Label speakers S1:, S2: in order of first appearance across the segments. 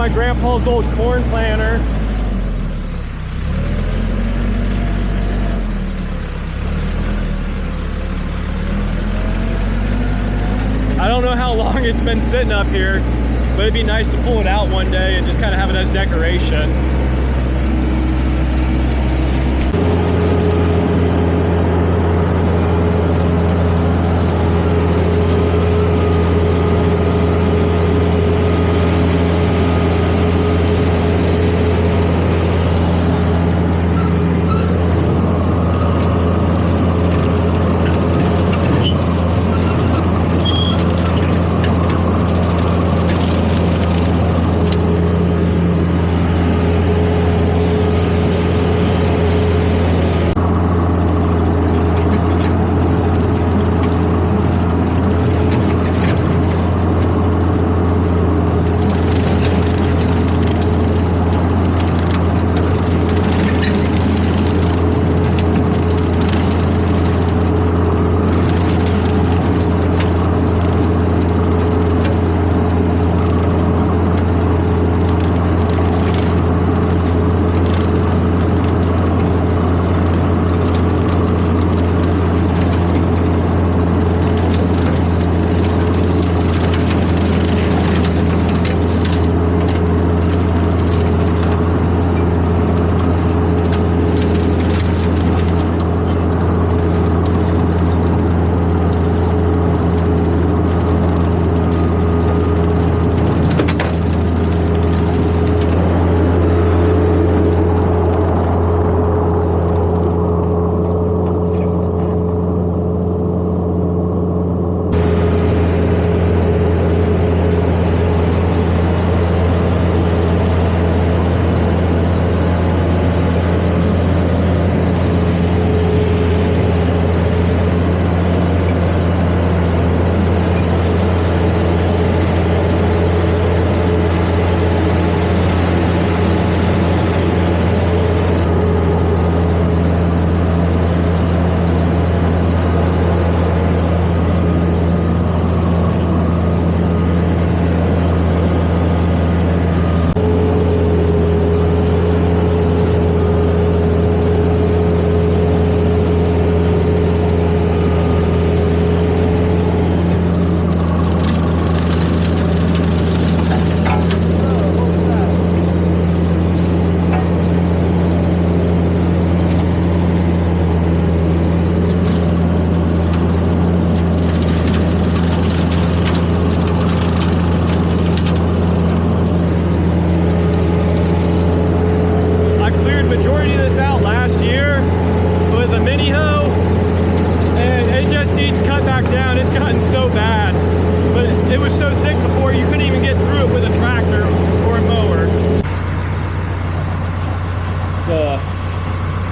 S1: my grandpa's old corn planter. I don't know how long it's been sitting up here, but it'd be nice to pull it out one day and just kind of have it as decoration.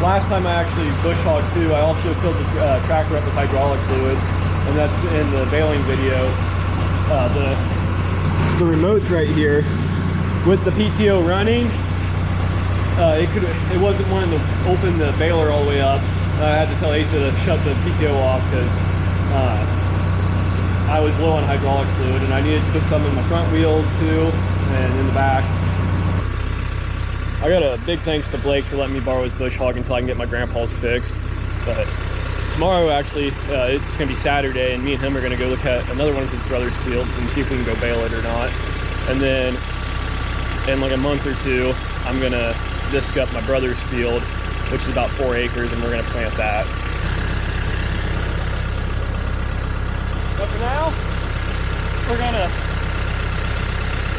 S2: Last time I actually bush hogged too, I also filled the tractor up with hydraulic fluid, and that's in the baling video. The remote's right here. With the PTO running, it wasn't wanting to open the baler all the way up. I had to tell Asa to shut the PTO off because I was low on hydraulic fluid, and I needed to put some in my front wheels too, and in the back. I got a big thanks to Blake for letting me borrow his bush hog until I can get my grandpa's fixed. But tomorrow, actually, it's gonna be Saturday, and me and him are gonna go look at another one of his brother's fields and see if we can go bale it or not. And then in like a month or two, I'm gonna disc up my brother's field, which is about 4 acres, and we're gonna plant that. But for now, we're gonna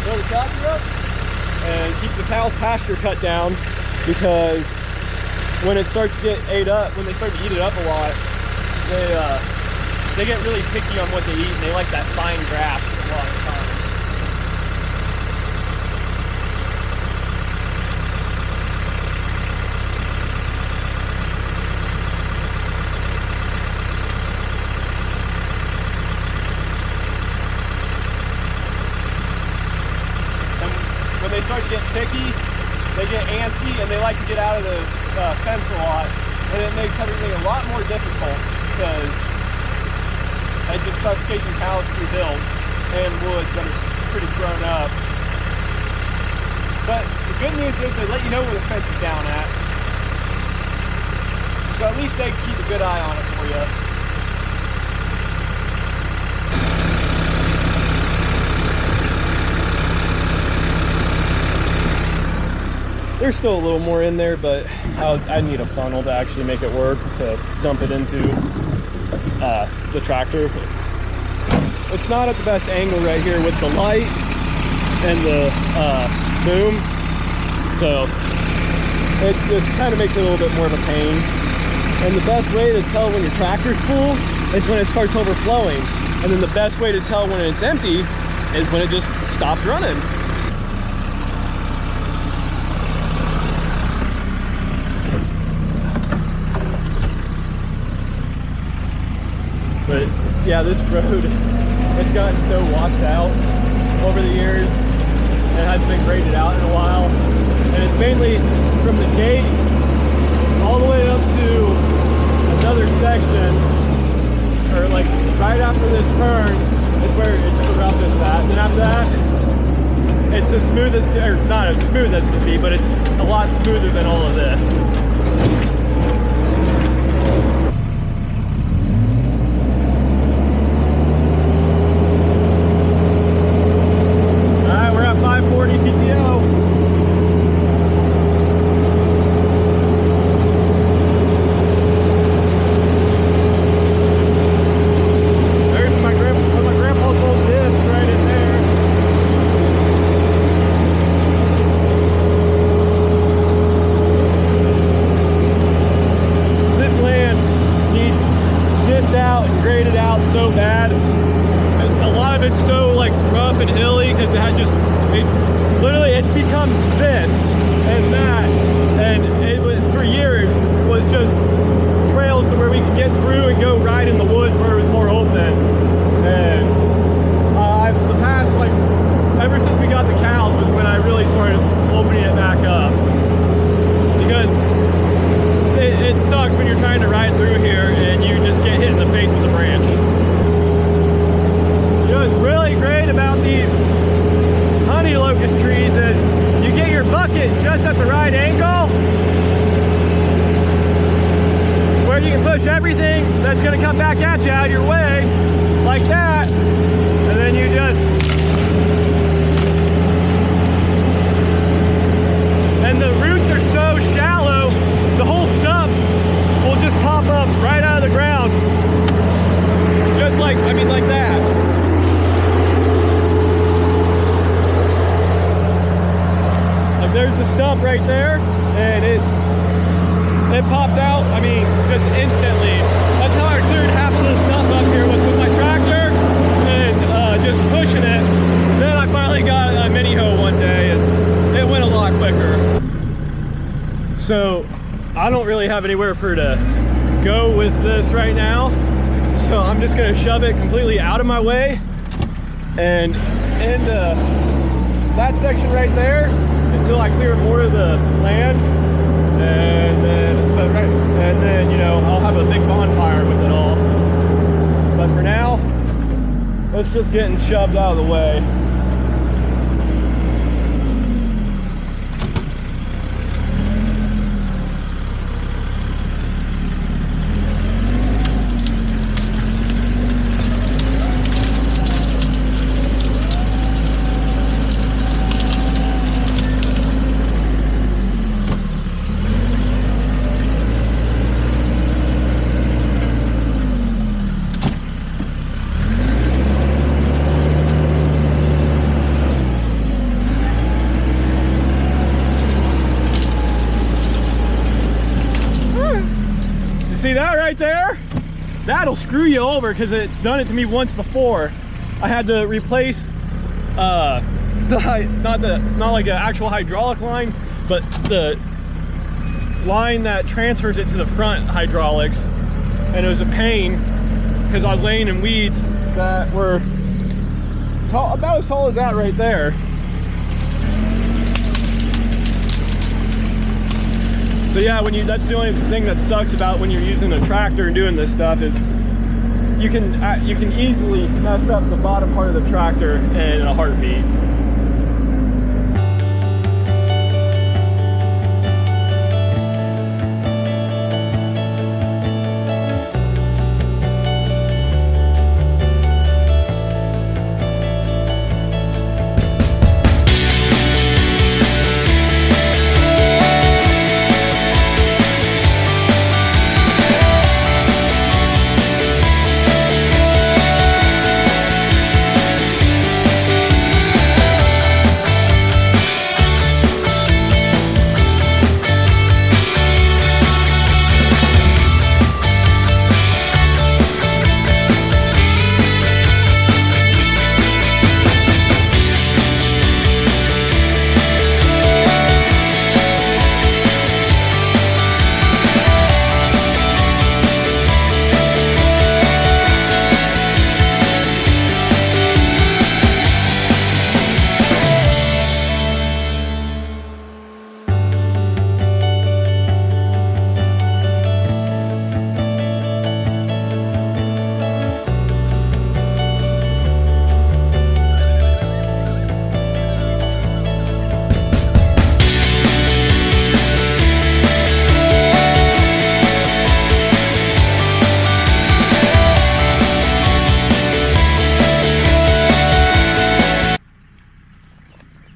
S2: fill the tractor up and keep the cows' pasture cut down, because when it starts to get ate up, when they start to eat it up a lot, they get really picky on what they eat, and they like that fine grass a lot of the time. When they start to get picky, they get antsy, and they like to get out of the fence a lot, and it makes everything a lot more difficult because it just starts chasing cows through hills and woods that are pretty grown up.
S1: But the good news is they let you know where the fence is down at. So at least they keep a good eye on it for you. There's still a little more in there, but I need a funnel to actually make it work to dump it into the tractor. It's not at the best angle right here with the light and the boom, so it just kind of makes it a little bit more of a pain. And the best way to tell when your tractor's full is when it starts overflowing, and then the best way to tell when it's empty is when it just stops running. But yeah, this road, it's gotten so washed out over the years. It hasn't been graded out in a while. And it's mainly from the gate all the way up to another section, or like right after this turn is where it's the roughest at. And after that, it's as smooth as, or not as smooth as it can be, but it's a lot smoother than all of this. Everything that's going to come back at you out of your way like that, and then you just, and the roots are so shallow, the whole stump will just pop up right out of the ground, just like, I mean, like that. Like there's the stump right there, and it popped out, I mean, just instantly. That's how I cleared half of the stuff up here, was with my tractor and just pushing it. Then I finally got a mini hoe one day and it went a lot quicker. So I don't really have anywhere for to go with this right now. So I'm just gonna shove it completely out of my way and into that section right there until I clear more of the land. And then, you know, I'll have a big bonfire with it all. But for now, it's just getting shoved out of the way. See that right there? That'll screw you over because it's done it to me once before. I had to replace not like an actual hydraulic line, but the line that transfers it to the front hydraulics, and it was a pain because I was laying in weeds that were tall, about as tall as that right there. So yeah, that's the only thing that sucks about when you're using a tractor and doing this stuff is you can easily mess up the bottom part of the tractor in a heartbeat.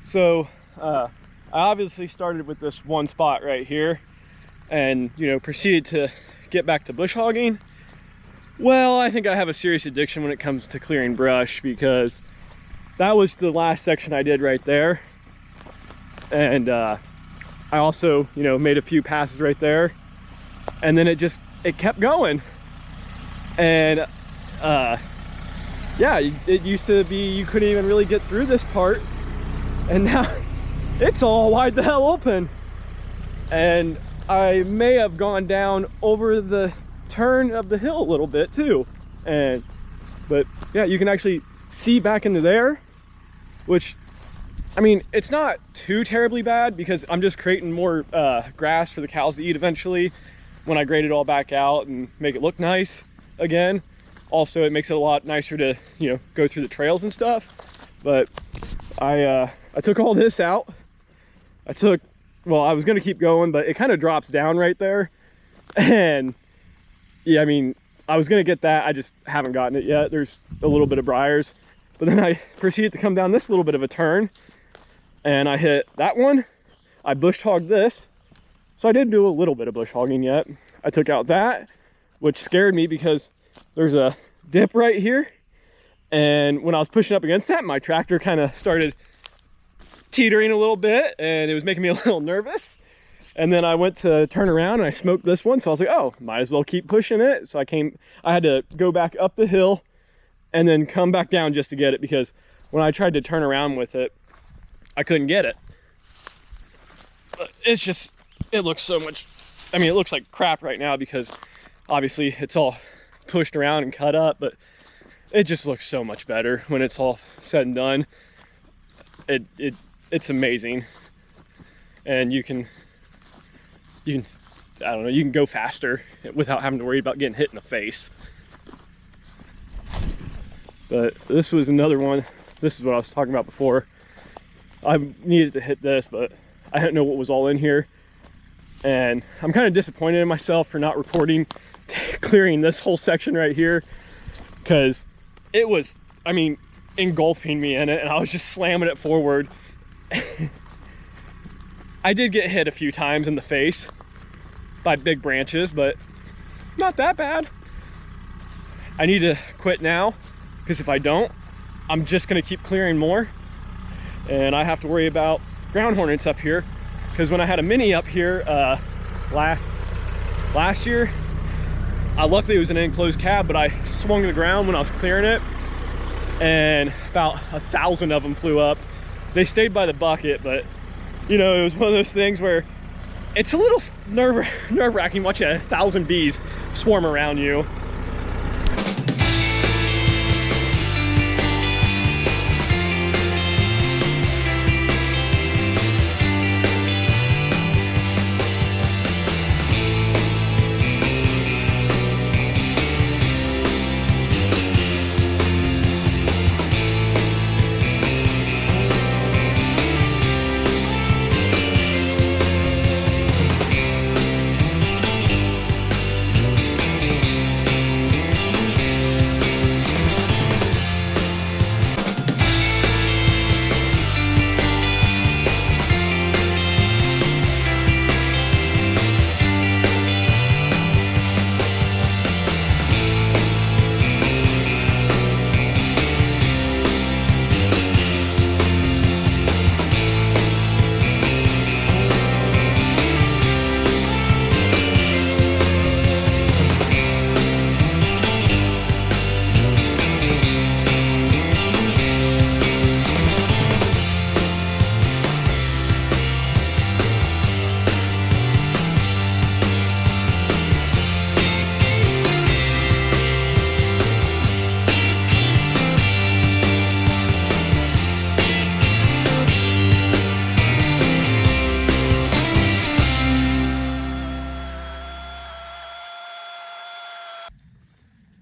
S2: So I obviously started with this one spot right here and, you know, proceeded to get back to bush hogging. Well, I think I have a serious addiction when it comes to clearing brush, because that was the last section I did right there. And I also, you know, made a few passes right there, and then it kept going. And yeah, it used to be you couldn't even really get through this part, and now it's all wide the hell open. And I may have gone down over the turn of the hill a little bit too, but yeah, you can actually see back into there, which, I mean, it's not too terribly bad because I'm just creating more grass for the cows to eat eventually when I grade it all back out and make it look nice again. Also, it makes it a lot nicer to, you know, go through the trails and stuff. But I took all this out. Well, I was gonna keep going, but it kind of drops down right there. And yeah, I mean, I was gonna get that, I just haven't gotten it yet. There's a little bit of briars. But then I proceeded to come down this little bit of a turn, and I hit that one. I bush hogged this. So I did do a little bit of bush hogging yet. I took out that, which scared me because there's a dip right here. And when I was pushing up against that, my tractor kind of started teetering a little bit, and it was making me a little nervous. And then I went to turn around and I smoked this one. So I was like, oh, might as well keep pushing it. So I had to go back up the hill and then come back down just to get it, because when I tried to turn around with it, I couldn't get it. But it's just, it looks so much, I mean, it looks like crap right now because obviously it's all pushed around and cut up, but it just looks so much better when it's all said and done. It's amazing. And you can, I don't know, you can go faster without having to worry about getting hit in the face. But this was another one. This is what I was talking about before. I needed to hit this, but I didn't know what was all in here. And I'm kind of disappointed in myself for not reporting clearing this whole section right here, because it was, I mean, engulfing me in it, and I was just slamming it forward. I did get hit a few times in the face by big branches, but not that bad. I need to quit now, because if I don't, I'm just gonna keep clearing more, and I have to worry about ground hornets up here. Because when I had a mini up here last year, luckily it was an enclosed cab, but I swung to the ground when I was clearing it, and about 1,000 of them flew up. They stayed by the bucket, but you know, it was one of those things where it's a little nerve-wracking watching 1,000 bees swarm around you.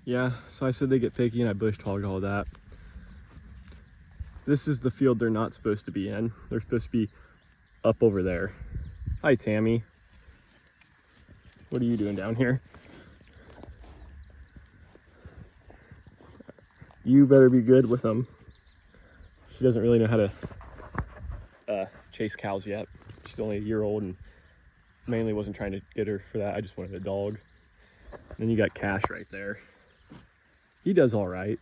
S2: Yeah, so I said they get fakey and I bush hogged all that. This is the field they're not supposed to be in. They're supposed to be up over there. Hi, Tammy. What are you doing down here? You better be good with them. She doesn't really know how to chase cows yet. She's only a year old, and mainly wasn't trying to get her for that. I just wanted a dog. And then you got Cash right there. He does all right.